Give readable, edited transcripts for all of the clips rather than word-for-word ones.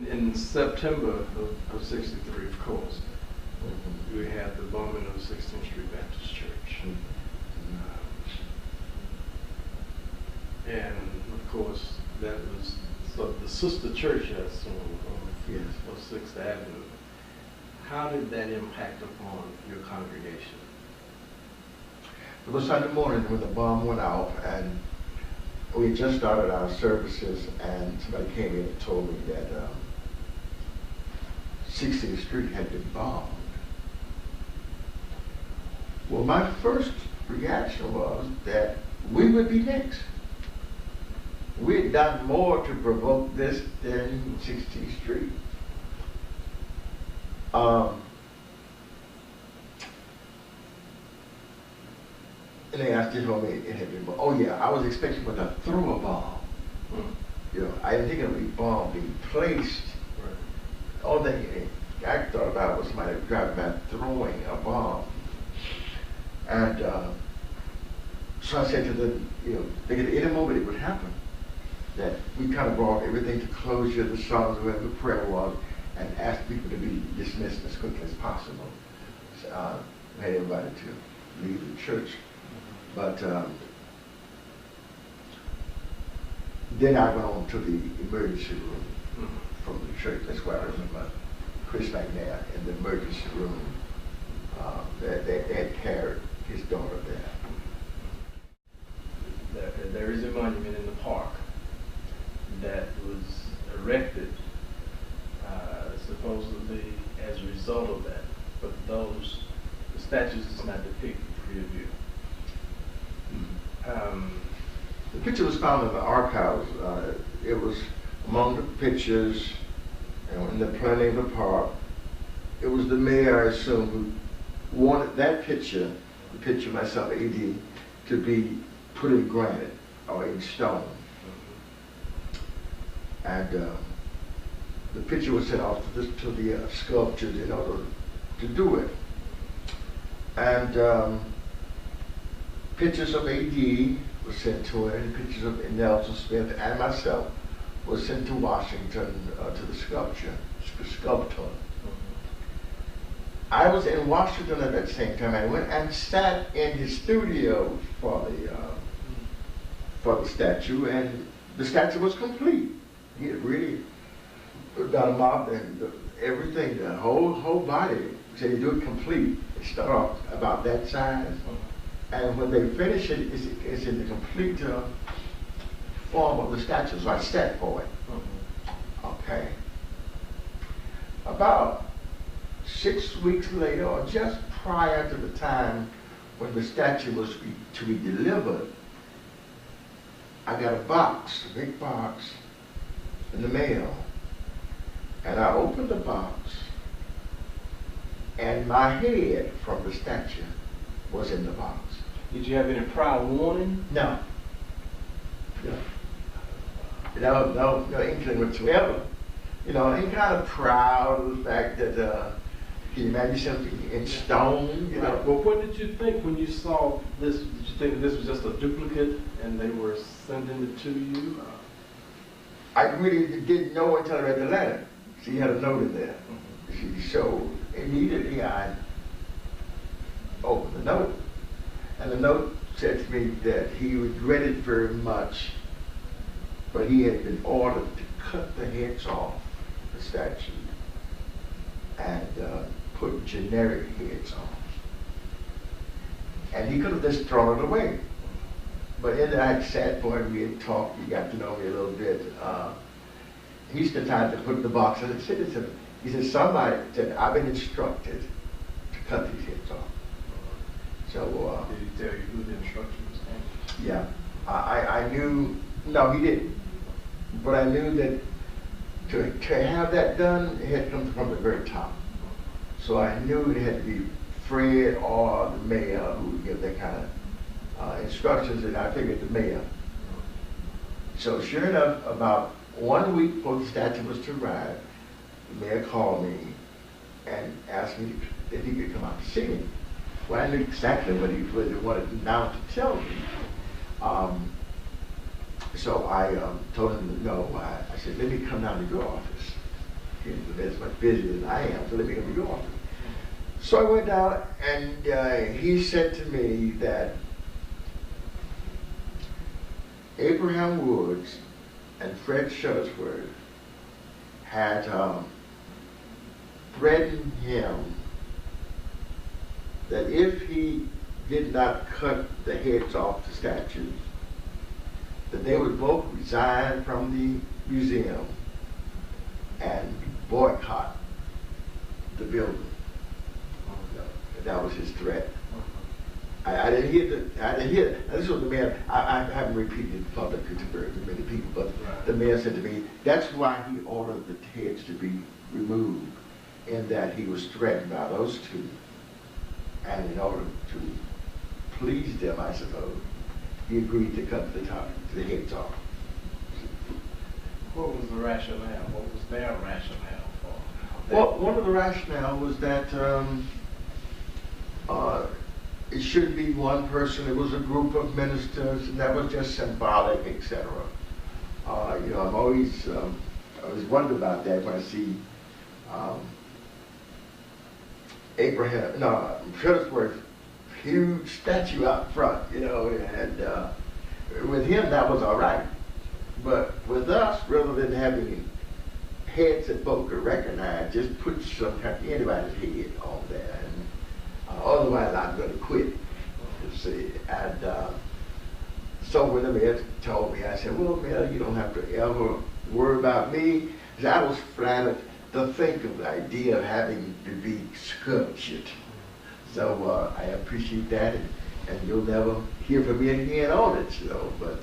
In September of '63, of course, we had the bombing of 16th Street Baptist Church. And of course, that was the sister church on 6th Avenue. How did that impact upon your congregation? It was Sunday morning when the bomb went off, and we had just started our services, and somebody came in and told me that 16th Street had been bombed. Well, my first reaction was that we would be next. We had done more to provoke this than 16th Street. And they asked me, it had been bombed. Oh yeah, I was expecting them to throw a bomb. You know, I didn't think it would be bombed, being placed. Right. All that I thought about was somebody driving by throwing a bomb. And so I said to them, that at any moment it would happen. That we kind of brought everything to closure, the songs, where the prayer was, and asked people to be dismissed as quickly as possible. So, we had everybody to leave the church. But then I went on to the emergency room from the church. That's where I remember Chris McNair in the emergency room. They had carried his daughter there. There is a monument in the park that was erected supposedly as a result of that, but the statues does not depict the three of you. The picture was found in the archives. It was among the pictures in the planning of the park. It was the mayor, I assume, who wanted that picture, the picture of myself, AD, to be put in granite or in stone. And the picture was sent off to the sculptors in order to do it. And pictures of AD were sent to her, and pictures of Nelson Smith and myself were sent to Washington to the sculptor. I was in Washington at that same time. I went and sat in his studio for the statue, and the statue was complete. He had really done a mob and everything, the whole body. He said, "You do it complete." It started off about that size. And when they finish it, it's in the complete form of the statue. So I sat for it. Okay. About 6 weeks later, or just prior to the time when the statue was to be delivered, I got a box, a big box, in the mail. And I opened the box, and my head from the statue was in the box. Did you have any prior warning? No. No inkling whatsoever. I'm kind of proud of the fact that, can you imagine something in stone, Well, what did you think when you saw this? Did you think that this was just a duplicate and they were sending it to you? I really didn't know until I read the letter. She had a note in there. So immediately I opened the note. And the note said to me that he regretted very much, but he had been ordered to cut the heads off the statue and put generic heads on. And he could have just thrown it away. But then I had sat for him, we had talked, he got to know me a little bit. He spent time to put in the box, and he said, somebody said, "I've been instructed to cut these heads off." So, did he tell you who the instructions came? Yeah, I knew. No, he didn't. But I knew that to have that done, it had come from the very top. So I knew it had to be Fred or the mayor who would give that kind of instructions, and I figured the mayor. So sure enough, about 1 week before the statue was to arrive, the mayor called me and asked me if he could come out to see me. Well, I knew exactly what he wanted now to tell me. So I told him no. I said, "Let me come down to your office." It's much busier than I am, so let me be going. So I went down, and he said to me that Abraham Woods and Fred Shuttlesworth had threatened him that if he did not cut the heads off the statues, that they would both resign from the museum and boycott the building. That was his threat. I didn't hear that. This was the man, I haven't repeated it publicly to very many people, but the man said to me, that's why he ordered the heads to be removed, in that he was threatened by those two. And in order to please them, I suppose, he agreed to cut the heads off. What was the rationale? What was their rationale for? Well, one of the rationale was that it shouldn't be one person, it was a group of ministers, and that was just symbolic, etc. I'm always, I always wonder about that when I see Shuttlesworth's huge statue out front, and with him that was all right. But with us, rather than having heads that folk could recognize, just put anybody's head on there. And otherwise, I'm going to quit. You see. And so when the mayor told me, I said, well, Mayor, you don't have to ever worry about me. I was flattered to think of the idea of having to be sculptured. So I appreciate that, and you'll never hear from me again on it, but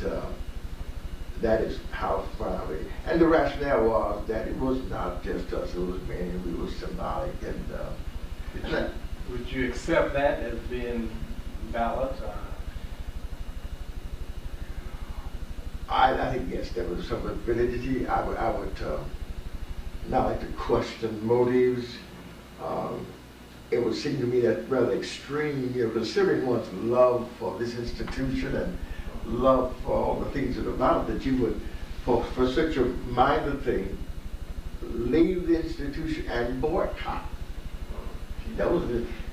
that is how far away. And the rationale was that it was not just us, it was many, we were symbolic. And would you accept that as being valid? I think, yes, there was some validity. I would not like to question motives. It would seem to me that rather extreme, considering one's love for this institution and love for all the things that are about it, that you would, for such a minor thing, leave the institution and boycott. That was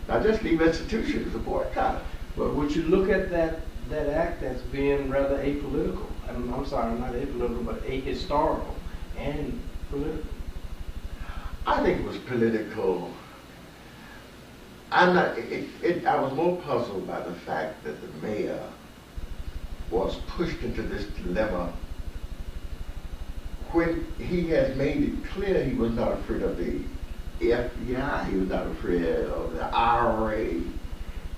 not just leave the institution, it was a boycott. But would you look at that act as being rather apolitical? I'm sorry, not apolitical, but ahistorical and political? I think it was political. I was more puzzled by the fact that the mayor was pushed into this dilemma when he has made it clear he was not afraid of the FBI, he was not afraid of the IRA,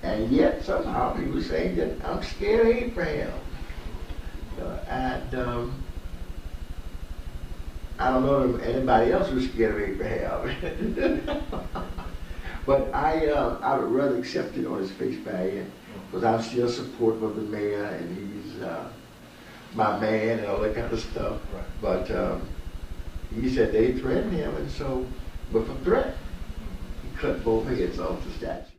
and yet somehow he was saying that I'm scared of Abraham. I don't know if anybody else was scared of Abraham. But I would rather accept it on his face value, because I'm still supportive of the mayor, and he's my man and all that kind of stuff. Right. But he said they threatened him, and so, but for threat, he cut both heads off the statue.